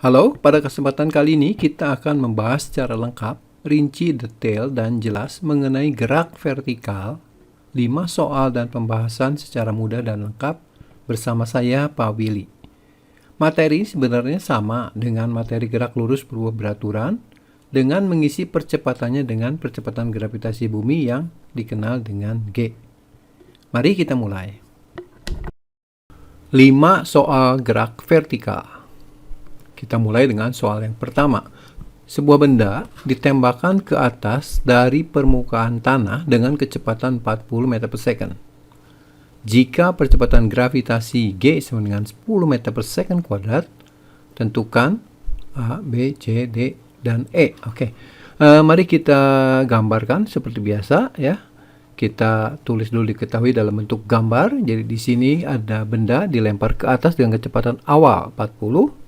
Halo, pada kesempatan kali ini kita akan membahas secara lengkap, rinci, detail, dan jelas mengenai gerak vertikal, 5 soal dan pembahasan secara mudah dan lengkap bersama saya, Pak Willy. Materi sebenarnya sama dengan materi gerak lurus berubah beraturan, dengan mengisi percepatannya dengan percepatan gravitasi bumi yang dikenal dengan G. Mari kita mulai. 5 soal gerak vertikal. Kita mulai dengan soal yang pertama. Sebuah benda ditembakkan ke atas dari permukaan tanah dengan kecepatan 40 meter per second. Jika percepatan gravitasi G sama dengan 10 meter per second kuadrat, tentukan A, B, C, D, dan E. Oke. Mari kita gambarkan seperti biasa ya. Kita tulis dulu diketahui dalam bentuk gambar. Jadi di sini ada benda dilempar ke atas dengan kecepatan awal 40.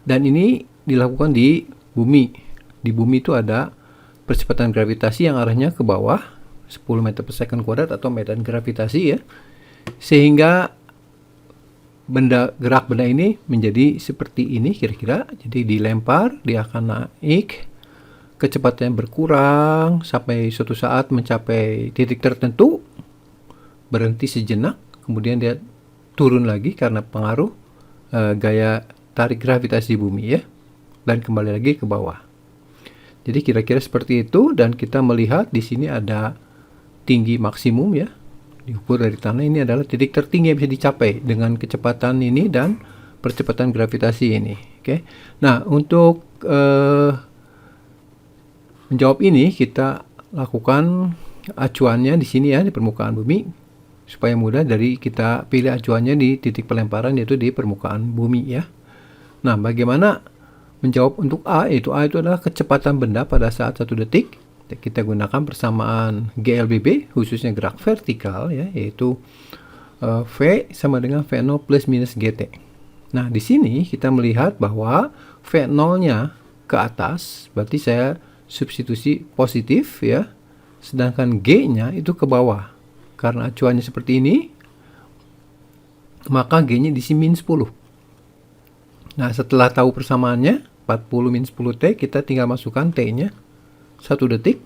Dan ini dilakukan di bumi. Di bumi itu ada percepatan gravitasi yang arahnya ke bawah, 10 meter per second kuadrat atau medan gravitasi ya. Sehingga gerak benda ini menjadi seperti ini kira-kira. Jadi dilempar, dia akan naik, kecepatannya berkurang sampai suatu saat mencapai titik tertentu, berhenti sejenak, kemudian dia turun lagi karena pengaruh gaya tarik gravitasi bumi ya, dan kembali lagi ke bawah. Jadi kira-kira seperti itu, dan kita melihat di sini ada tinggi maksimum ya, diukur dari tanah. Ini adalah titik tertinggi yang bisa dicapai dengan kecepatan ini dan percepatan gravitasi ini. Oke. Nah, untuk menjawab ini kita lakukan acuannya di sini ya, di permukaan bumi, supaya mudah. Dari kita pilih acuannya di titik pelemparan, yaitu di permukaan bumi ya. Nah, bagaimana menjawab untuk A? Yaitu A itu adalah kecepatan benda pada saat 1 detik. Kita gunakan persamaan GLBB, khususnya gerak vertikal ya, yaitu V sama dengan V0 plus minus GT. Nah, di sini kita melihat bahwa V0-nya ke atas, berarti saya substitusi positif ya, sedangkan G-nya itu ke bawah. Karena acuannya seperti ini, maka G-nya di sini min 10. Nah, setelah tahu persamaannya 40 min 10T, kita tinggal masukkan T-nya 1 detik,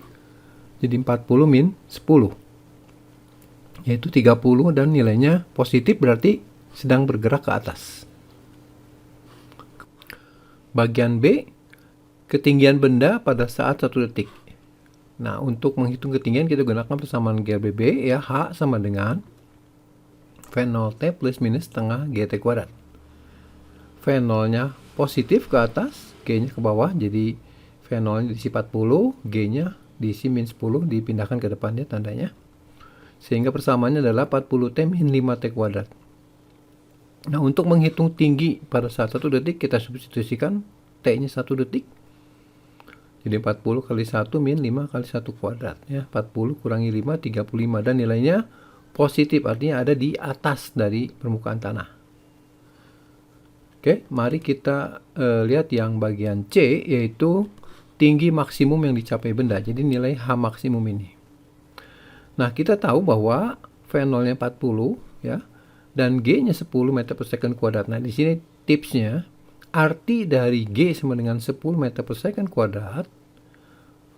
jadi 40 min 10, yaitu 30, dan nilainya positif, berarti sedang bergerak ke atas. Bagian B, ketinggian benda pada saat 1 detik. Nah, untuk menghitung ketinggian kita gunakan persamaan GLBB ya, H sama dengan V0T plus minus setengah GT kuadrat. V0-nya positif ke atas, G-nya ke bawah, jadi V0-nya diisi 40, G-nya diisi min 10, dipindahkan ke depannya tandanya. Sehingga persamaannya adalah 40T min 5T kuadrat. Nah, untuk menghitung tinggi pada saat 1 detik, kita substitusikan T-nya 1 detik. Jadi 40 kali 1 min 5 kali 1 kuadrat ya. 40 kurangi 5, 35, dan nilainya positif, artinya ada di atas dari permukaan tanah. Oke, mari kita lihat yang bagian C, yaitu tinggi maksimum yang dicapai benda. Jadi nilai H maksimum ini. Nah, kita tahu bahwa V0-nya 40 ya, dan G-nya 10 meter per second kuadrat. Nah, di sini tipsnya, arti dari G sama dengan 10 meter per second kuadrat,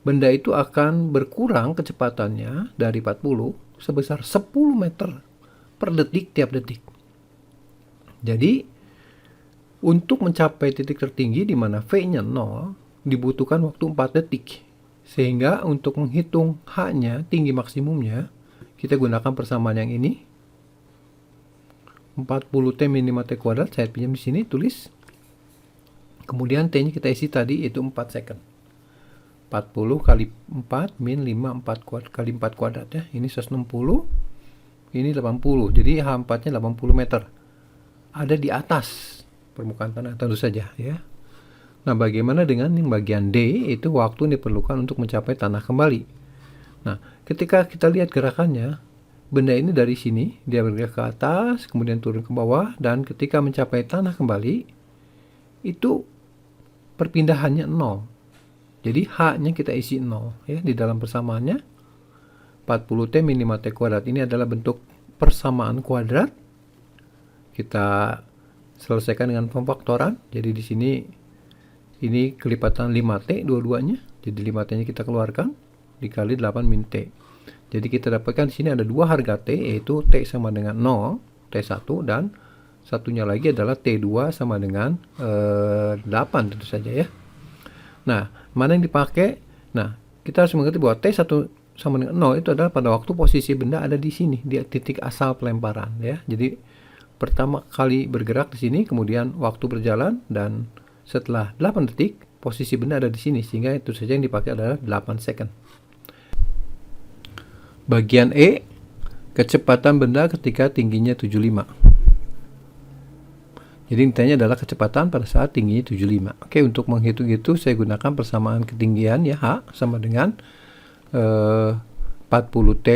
benda itu akan berkurang kecepatannya dari 40 sebesar 10 meter per detik tiap detik. Jadi, untuk mencapai titik tertinggi di mana V-nya 0, dibutuhkan waktu 4 detik. Sehingga untuk menghitung H-nya, tinggi maksimumnya, kita gunakan persamaan yang ini. 40T min 5T kuadrat, saya pinjam di sini, tulis. Kemudian T-nya kita isi tadi, yaitu 4 second. 40 kali 4 min 5 kali 4 kuadrat ya. Ini 160, ini 80. Jadi H4-nya 80 meter. Ada di atas permukaan tanah tentu saja ya. Nah, bagaimana dengan yang bagian D, itu waktu yang diperlukan untuk mencapai tanah kembali. Nah, ketika kita lihat gerakannya, benda ini dari sini dia bergerak ke atas, kemudian turun ke bawah, dan ketika mencapai tanah kembali, itu perpindahannya 0. Jadi H-nya kita isi 0 ya di dalam persamaannya. 40T min 5T kuadrat ini adalah bentuk persamaan kuadrat. Kita selesaikan dengan pemfaktoran. Jadi di sini Ini kelipatan 5T dua-duanya. Jadi 5T-nya kita keluarkan dikali 8 min T. Jadi kita dapatkan di sini ada dua harga T, yaitu T sama dengan 0, T1, dan satunya lagi adalah T2 sama dengan 8 tentu saja ya. Nah, mana yang dipakai? Nah, kita harus mengerti bahwa T1 sama dengan 0 itu adalah pada waktu posisi benda ada di sini, di titik asal pelemparan ya. Jadi pertama kali bergerak di sini, kemudian waktu berjalan, dan setelah 8 detik posisi benda ada di sini, sehingga itu saja yang dipakai adalah 8 second. Bagian E, kecepatan benda ketika tingginya 75. Jadi intinya adalah kecepatan pada saat tingginya 75. Oke, untuk menghitung itu saya gunakan persamaan ketinggian ya, H sama dengan 40T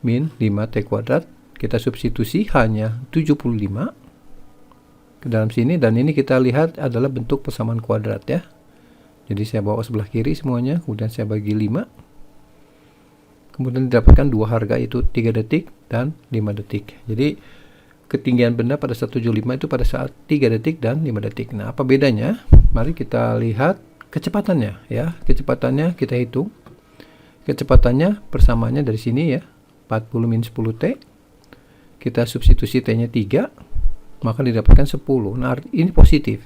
min 5T kuadrat. Kita substitusi hanya 75 ke dalam sini, dan ini kita lihat adalah bentuk persamaan kuadrat ya. Jadi saya bawa sebelah kiri semuanya, kemudian saya bagi 5. Kemudian didapatkan dua harga, yaitu 3 detik dan 5 detik. Jadi ketinggian benda pada saat 75 itu pada saat 3 detik dan 5 detik. Nah, apa bedanya? Mari kita lihat kecepatannya ya. Kecepatannya kita hitung. Kecepatannya persamaannya dari sini ya. 40 min 10T. Kita substitusi T-nya 3, maka didapatkan 10. Nah, ini positif.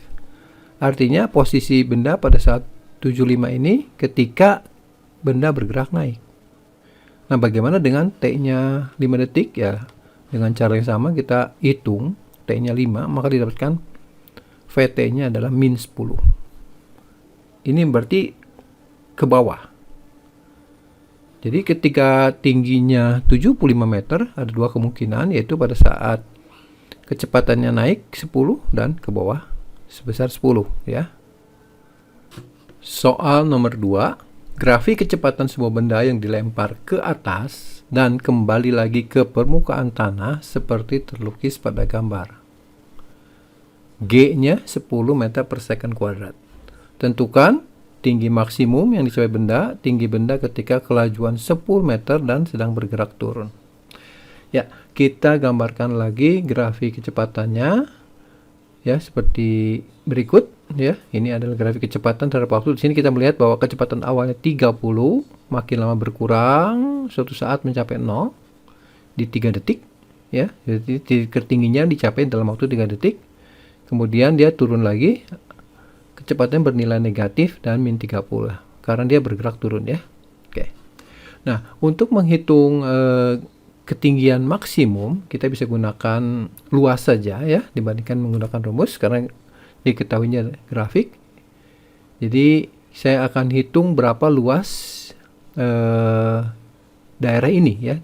Artinya posisi benda pada saat 75 ini ketika benda bergerak naik. Nah, bagaimana dengan T-nya 5 detik ya? Dengan cara yang sama kita hitung T-nya 5, maka didapatkan VT-nya adalah min 10. Ini berarti ke bawah. Jadi ketika tingginya 75 meter, ada dua kemungkinan, yaitu pada saat kecepatannya naik 10 dan ke bawah sebesar 10 ya. Soal nomor 2. Grafik kecepatan sebuah benda yang dilempar ke atas dan kembali lagi ke permukaan tanah seperti terlukis pada gambar. G-nya 10 meter per second kuadrat. Tentukan tinggi maksimum yang dicapai benda, tinggi benda ketika kelajuan 10 meter dan sedang bergerak turun. Ya, kita gambarkan lagi grafik kecepatannya ya seperti berikut ya. Ini adalah grafik kecepatan terhadap waktu. Di sini kita melihat bahwa kecepatan awalnya 30, makin lama berkurang, suatu saat mencapai 0 di 3 detik ya. Jadi titik tertingginya dicapai dalam waktu 3 detik. Kemudian dia turun lagi, kecepatan bernilai negatif dan min 30 karena dia bergerak turun ya. Oke. Nah, untuk menghitung ketinggian maksimum, kita bisa gunakan luas saja ya dibandingkan menggunakan rumus karena diketahuinya grafik. Jadi saya akan hitung berapa luas daerah ini ya,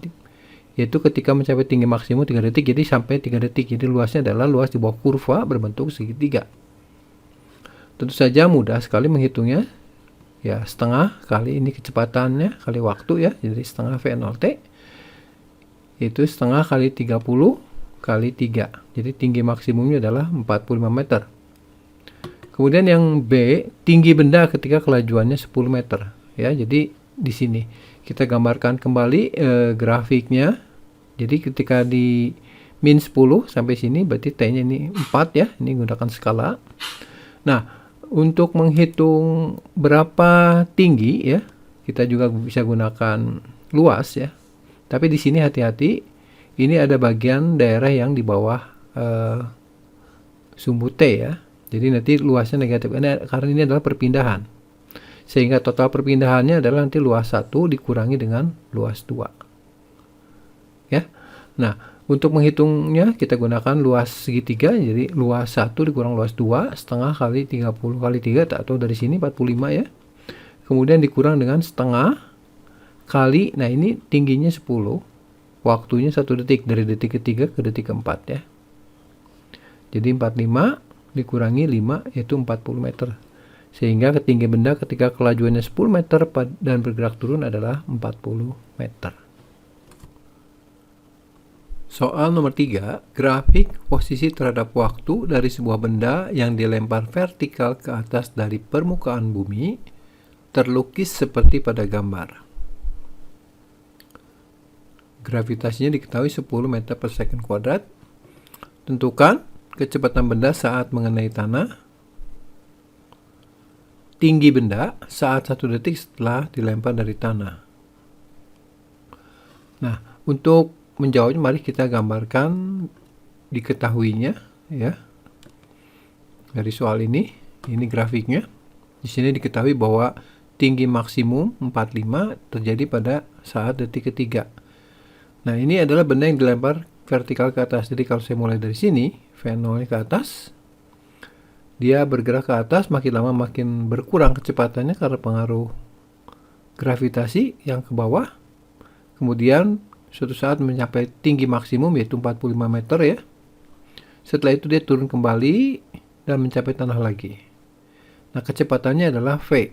yaitu ketika mencapai tinggi maksimum 3 detik, jadi sampai 3 detik. Jadi luasnya adalah luas di bawah kurva berbentuk segitiga. Tentu saja mudah sekali menghitungnya ya, setengah kali ini kecepatannya kali waktu ya, jadi setengah V0T itu setengah kali 30 kali 3. Jadi tinggi maksimumnya adalah 45 meter. Kemudian yang B, tinggi benda ketika kelajuannya 10 meter. Ya, jadi di sini kita gambarkan kembali grafiknya. Jadi ketika di min 10 sampai sini berarti T-nya ini 4 ya. Ini gunakan skala. Nah, untuk menghitung berapa tinggi ya, kita juga bisa gunakan luas ya. Tapi di sini hati-hati, ini ada bagian daerah yang di bawah sumbu T ya. Jadi nanti luasnya negatif karena ini adalah perpindahan. Sehingga total perpindahannya adalah nanti luas 1 dikurangi dengan luas 2. Ya. Nah, untuk menghitungnya kita gunakan luas segitiga, jadi luas 1 dikurang luas 2, setengah kali 30 kali 3, atau dari sini 45 ya. Kemudian dikurang dengan setengah kali, nah ini tingginya 10, waktunya 1 detik, dari detik ketiga ke detik keempat ya. Jadi 45 dikurangi 5 yaitu 40 meter. Sehingga ketinggian benda ketika kelajuannya 10 meter dan bergerak turun adalah 40 meter. Soal nomor 3, grafik posisi terhadap waktu dari sebuah benda yang dilempar vertikal ke atas dari permukaan bumi terlukis seperti pada gambar. Gravitasinya diketahui 10 meter per second kuadrat. Tentukan kecepatan benda saat mengenai tanah. tinggi benda saat 1 detik setelah dilempar dari tanah. Nah, untuk menjawabnya mari kita gambarkan diketahuinya ya. Dari soal ini grafiknya. Di sini diketahui bahwa tinggi maksimum 45 terjadi pada saat detik ketiga. Nah, ini adalah benda yang dilempar vertikal ke atas. Jadi kalau saya mulai dari sini, V0 ke atas, dia bergerak ke atas, makin lama makin berkurang kecepatannya karena pengaruh gravitasi yang ke bawah. Kemudian suatu saat mencapai tinggi maksimum yaitu 45 meter ya. Setelah itu dia turun kembali dan mencapai tanah lagi. Nah, kecepatannya adalah V.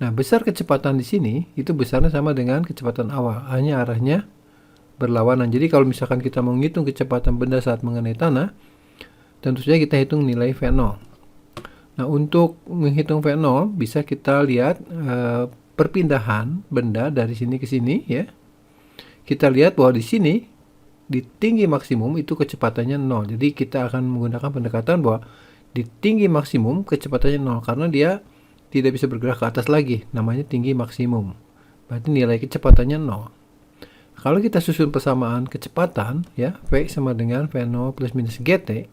Nah, besar kecepatan di sini itu besarnya sama dengan kecepatan awal, hanya arahnya berlawanan. Jadi kalau misalkan kita mau menghitung kecepatan benda saat mengenai tanah, tentu saja kita hitung nilai V0. Nah, untuk menghitung V0 bisa kita lihat perpindahan benda dari sini ke sini ya. Kita lihat bahwa di sini di tinggi maksimum itu kecepatannya 0. Jadi kita akan menggunakan pendekatan bahwa di tinggi maksimum kecepatannya 0 karena dia tidak bisa bergerak ke atas lagi, namanya tinggi maksimum. Berarti nilai kecepatannya 0. Kalau kita susun persamaan kecepatan ya, V sama dengan V0 plus minus GT.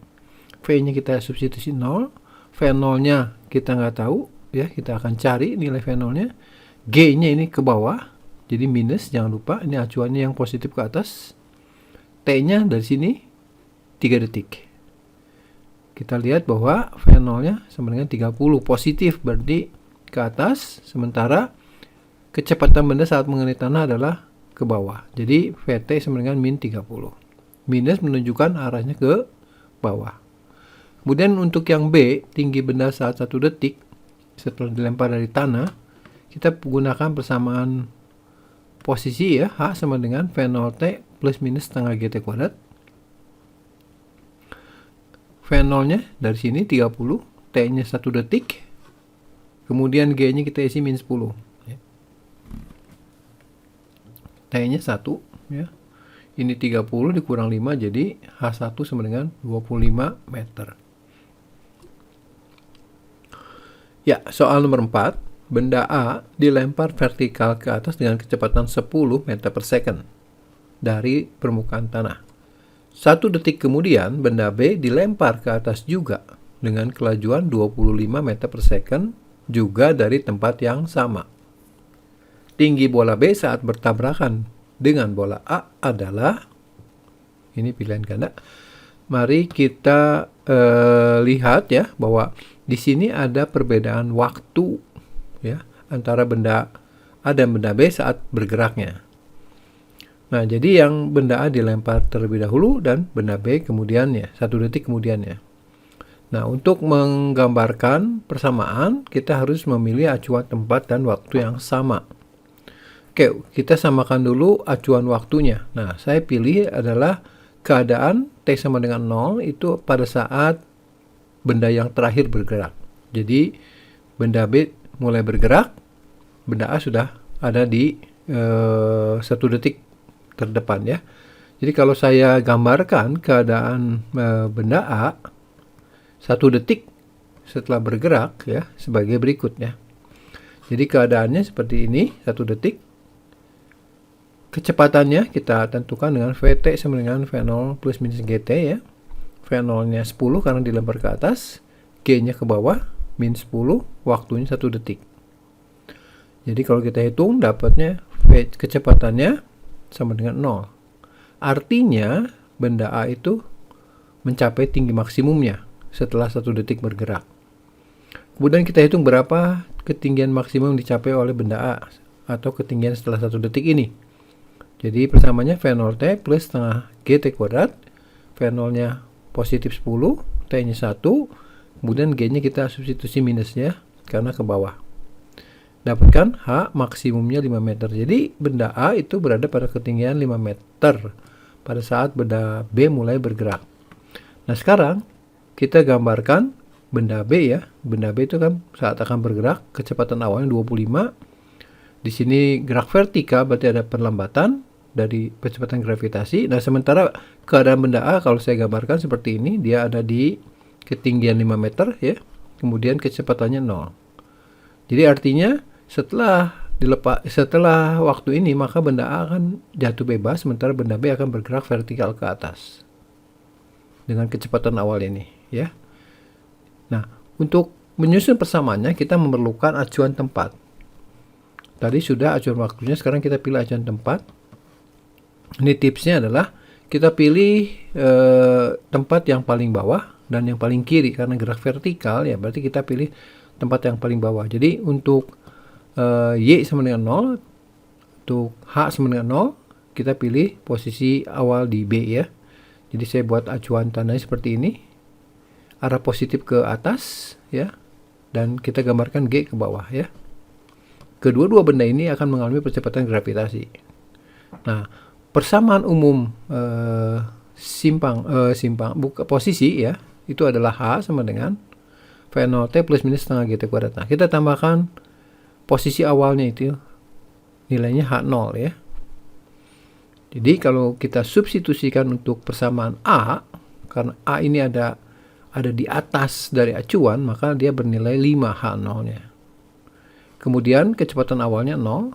V-nya kita substitusi 0, V0-nya kita nggak tahu ya, kita akan cari nilai V0-nya. G-nya ini ke bawah, jadi minus, jangan lupa ini acuannya yang positif ke atas. T-nya dari sini 3 detik. Kita lihat bahwa V0-nya sama dengan 30, positif berarti ke atas, sementara kecepatan benda saat mengenai tanah adalah ke bawah. Jadi VT sama dengan min 30. Minus menunjukkan arahnya ke bawah. Kemudian untuk yang B, tinggi benda saat 1 detik setelah dilempar dari tanah, kita gunakan persamaan posisi ya, H sama dengan V0T plus minus setengah GT kuadrat. V0-nya dari sini 30, T-nya 1 detik, kemudian G-nya kita isi min 10. T-nya 1 ya. Ini 30 dikurang 5 jadi H1 sama dengan 25 meter. Ya, soal nomor 4. Benda A dilempar vertikal ke atas dengan kecepatan 10 meter per second dari permukaan tanah. 1 detik kemudian benda B dilempar ke atas juga dengan kelajuan 25 meter per second juga dari tempat yang sama. Tinggi bola B saat bertabrakan dengan bola A adalah, ini pilihan ganda. Mari kita lihat ya bahwa di sini ada perbedaan waktu ya antara benda A dan benda B saat bergeraknya. Nah, jadi yang benda A dilempar terlebih dahulu dan benda B kemudiannya, 1 detik kemudiannya. Nah, untuk menggambarkan persamaan, kita harus memilih acuan tempat dan waktu yang sama. Oke, kita samakan dulu acuan waktunya. Nah, saya pilih adalah keadaan T sama dengan 0 itu pada saat benda yang terakhir bergerak. Jadi, benda B mulai bergerak, benda A sudah ada di 1 detik terdepan ya. Jadi, kalau saya gambarkan keadaan benda A 1 detik setelah bergerak ya, sebagai berikut ya. Jadi, keadaannya seperti ini, 1 detik. Kecepatannya kita tentukan dengan VT sama dengan V0 plus minus GT ya. V0-nya 10 karena dilempar ke atas, G-nya ke bawah, min 10, waktunya 1 detik. Jadi kalau kita hitung dapatnya kecepatannya sama dengan 0. Artinya benda A itu mencapai tinggi maksimumnya setelah 1 detik bergerak. Kemudian kita hitung berapa ketinggian maksimum dicapai oleh benda A atau ketinggian setelah 1 detik ini. Jadi persamanya V0T plus setengah GT kuadrat, V0-nya positif 10, T-nya 1, kemudian G-nya kita substitusi minusnya karena ke bawah. Dapatkan H maksimumnya 5 meter. Jadi benda A itu berada pada ketinggian 5 meter pada saat benda B mulai bergerak. Nah, sekarang kita gambarkan benda B ya. Benda B itu kan saat akan bergerak, kecepatan awalnya 25. Di sini gerak vertikal berarti ada perlambatan dari kecepatan gravitasi. Nah, sementara keadaan benda A kalau saya gambarkan seperti ini, dia ada di ketinggian 5 meter ya. Kemudian kecepatannya 0. Jadi artinya setelah waktu ini maka benda A akan jatuh bebas, sementara benda B akan bergerak vertikal ke atas dengan kecepatan awal ini, ya. Nah, untuk menyusun persamaannya kita memerlukan acuan tempat. Tadi sudah acuan waktunya, sekarang kita pilih acuan tempat. Ini tipsnya adalah kita pilih tempat yang paling bawah dan yang paling kiri, karena gerak vertikal ya berarti kita pilih tempat yang paling bawah. Jadi untuk Y sama dengan 0, untuk H sama dengan 0, kita pilih posisi awal di B ya. Jadi saya buat acuan tandanya seperti ini, arah positif ke atas ya, dan kita gambarkan G ke bawah ya. Kedua-dua benda ini akan mengalami percepatan gravitasi. Nah, persamaan umum posisi ya, itu adalah H sama dengan V0T plus minus setengah GT kuadrat. Nah, kita tambahkan posisi awalnya itu nilainya H0 ya. Jadi kalau kita substitusikan untuk persamaan A, karena A ini ada di atas dari acuan, maka dia bernilai 5 H0-nya. Kemudian kecepatan awalnya 0,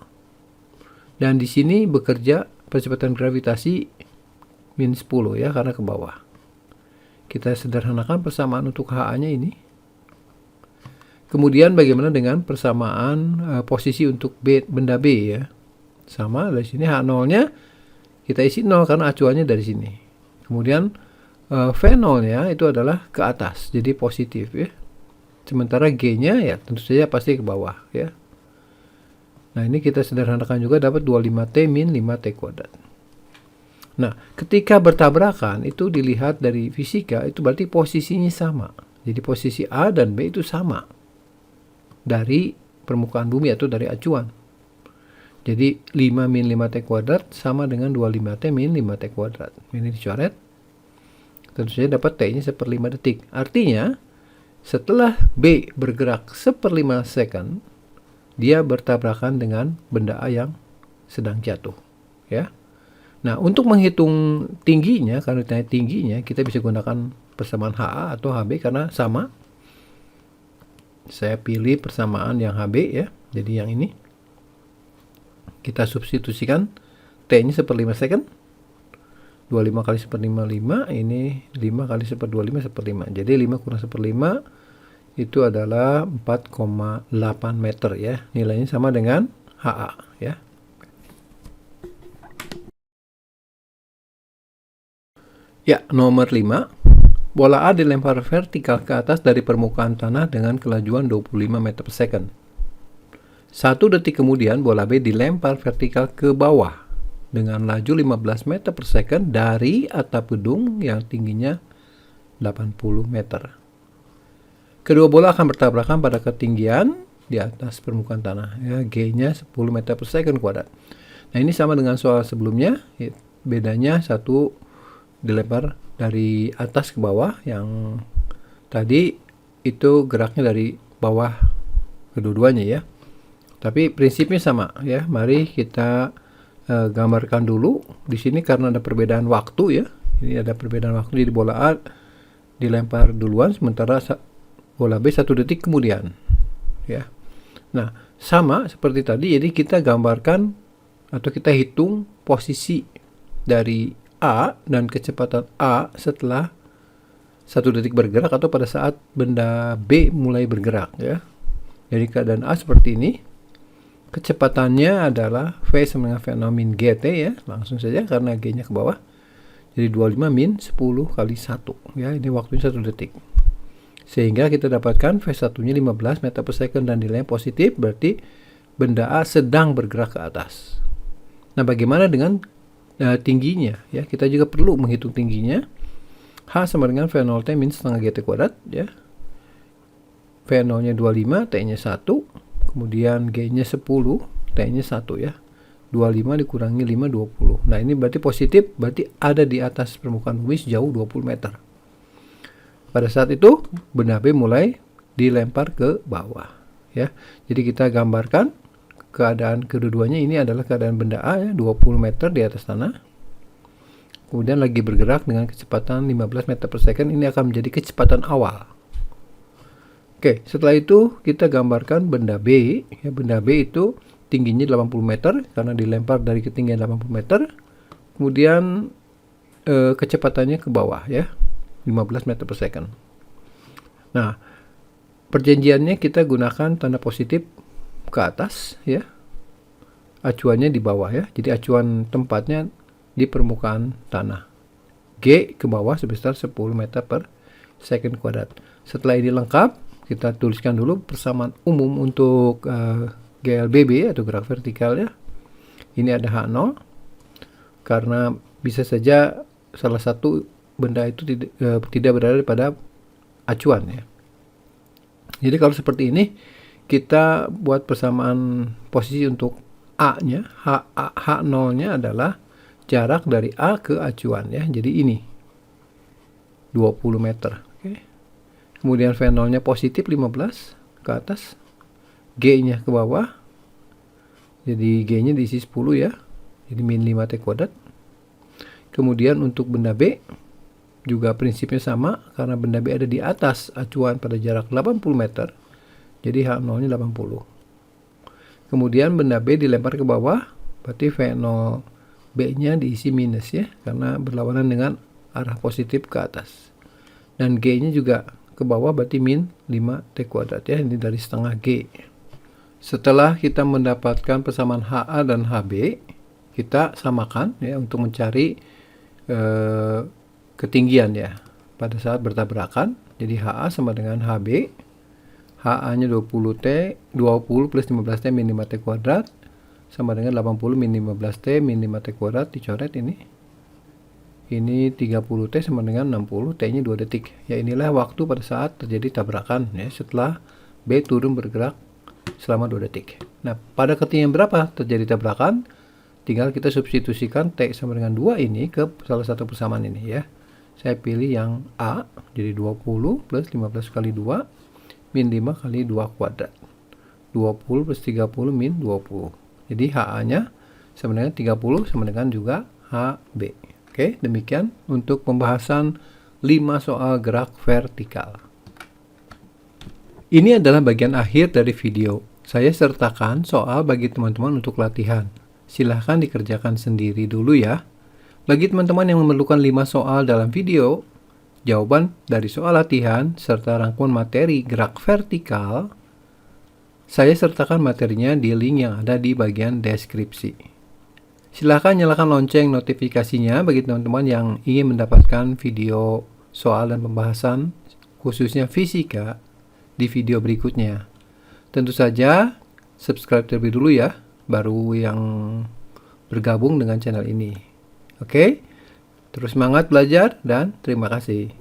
dan di sini bekerja percepatan gravitasi min 10 ya, karena ke bawah. Kita sederhanakan persamaan untuk HA-nya ini. Kemudian bagaimana dengan persamaan posisi untuk benda B ya? Sama, dari sini H0-nya kita isi 0 karena acuannya dari sini. Kemudian V0-nya itu adalah ke atas, jadi positif ya. Sementara G-nya ya tentu saja pasti ke bawah ya. Nah, ini kita sederhanakan juga dapat 25T min 5T kuadrat. Nah, ketika bertabrakan itu dilihat dari fisika, itu berarti posisinya sama. Jadi posisi A dan B itu sama dari permukaan bumi atau dari acuan. Jadi 5 min 5T kuadrat sama dengan 25T min 5T kuadrat. Ini dicoret. Tentu saja dapat T-nya 1/5 detik. Artinya, setelah B bergerak 1/5 second, dia bertabrakan dengan benda A yang sedang jatuh. Ya. Nah, untuk menghitung tingginya, karena tingginya, kita bisa gunakan persamaan HA atau HB karena sama. Saya pilih persamaan yang HB ya, jadi yang ini. Kita substitusikan T-nya 1/5 second. 25 kali 1/5, ini 5 kali 1/25 1/5. Jadi 5 kurang 1/5 itu adalah 4,8 meter ya. Nilainya sama dengan HA ya. Ya, nomor 5. Bola A dilempar vertikal ke atas dari permukaan tanah dengan kelajuan 25 meter per second. 1 detik kemudian bola B dilempar vertikal ke bawah dengan laju 15 meter per second dari atap gedung yang tingginya 80 meter. Kedua bola akan bertabrakan pada ketinggian di atas permukaan tanah. Ya, G-nya 10 meter per second kuadrat. Nah, ini sama dengan soal sebelumnya. Bedanya satu dilempar dari atas ke bawah, yang tadi itu geraknya dari bawah kedua-duanya ya. Tapi prinsipnya sama ya. Mari kita gambarkan dulu di sini karena ada perbedaan waktu ya. Ini ada perbedaan waktu, jadi bola A dilempar duluan sementara bola B 1 detik kemudian ya. Nah, sama seperti tadi, jadi kita gambarkan atau kita hitung posisi dari A dan kecepatan A setelah 1 detik bergerak atau pada saat benda B mulai bergerak ya. Jadi keadaan A seperti ini. Kecepatannya adalah V sama dengan V0 min GT ya. Langsung saja karena G-nya ke bawah. Jadi 25 min 10 kali 1 ya. Ini waktunya 1 detik. Sehingga kita dapatkan V1-nya 15 meter per second dan nilainya positif, berarti benda A sedang bergerak ke atas. Nah, bagaimana dengan tingginya ya? Kita juga perlu menghitung tingginya. H sama dengan V0T min setengah GT kuadrat ya. V0-nya 25, T-nya 1. Kemudian G-nya 10, T-nya 1 ya. 25 dikurangi 5, 20. Nah, ini berarti positif, berarti ada di atas permukaan bumi sejauh 20 meter. Pada saat itu, benda B mulai dilempar ke bawah. Ya. Jadi kita gambarkan keadaan kedua-duanya. Ini adalah keadaan benda A ya, 20 meter di atas tanah. Kemudian lagi bergerak dengan kecepatan 15 meter per second. Ini akan menjadi kecepatan awal. Oke, setelah itu kita gambarkan benda B. Ya, benda B itu tingginya 80 meter karena dilempar dari ketinggian 80 meter. Kemudian kecepatannya ke bawah ya, 15 meter per second. Nah, perjanjiannya kita gunakan tanda positif ke atas ya. Acuannya di bawah ya. Jadi acuan tempatnya di permukaan tanah. G ke bawah sebesar 10 meter per second kuadrat. Setelah ini lengkap, kita tuliskan dulu persamaan umum untuk GLBB atau gerak vertikal ya. Ini ada H0 karena bisa saja salah satu benda itu tidak berada pada acuan ya. Jadi kalau seperti ini kita buat persamaan posisi untuk A-nya. H0-nya adalah jarak dari A ke acuan ya. Jadi ini 20 meter. Oke. Kemudian V0-nya positif 15 ke atas. G-nya ke bawah. Jadi G-nya diisi 10 ya. Jadi min 5 T kuadrat. Kemudian untuk benda B juga prinsipnya sama karena benda B ada di atas acuan pada jarak 80 meter. Jadi H0-nya 80. Kemudian benda B dilempar ke bawah, berarti V0B-nya diisi minus ya, karena berlawanan dengan arah positif ke atas. Dan G-nya juga ke bawah, berarti min 5 T kuadrat ya, ini dari setengah G. Setelah kita mendapatkan persamaan HA dan HB, kita samakan ya untuk mencari ketinggian ya pada saat bertabrakan. Jadi HA sama dengan HB. HA-nya 20T, 20 plus 15T min 5T kuadrat sama dengan 80 min 15T min 5T kuadrat, dicoret ini. Ini 30T sama dengan 60, T-nya 2 detik. Ya inilah waktu pada saat terjadi tabrakan ya setelah B turun bergerak selama 2 detik. Nah, pada ketinggian berapa terjadi tabrakan? Tinggal kita substitusikan T sama dengan 2 ini ke salah satu persamaan ini ya. Saya pilih yang A, jadi 20 plus 15 kali 2 min 5 kali 2 kuadrat. 20 plus 30 min 20. Jadi HA-nya sama dengan 30 sama dengan juga HB. Oke, demikian untuk pembahasan 5 soal gerak vertikal. Ini adalah bagian akhir dari video. Saya sertakan soal bagi teman-teman untuk latihan. Silahkan dikerjakan sendiri dulu ya. Bagi teman-teman yang memerlukan 5 soal dalam video, jawaban dari soal latihan, serta rangkuman materi gerak vertikal, saya sertakan materinya di link yang ada di bagian deskripsi. Silahkan nyalakan lonceng notifikasinya bagi teman-teman yang ingin mendapatkan video soal dan pembahasan, khususnya fisika, di video berikutnya. Tentu saja, subscribe terlebih dulu ya, baru yang bergabung dengan channel ini. Oke? Terus semangat belajar dan terima kasih.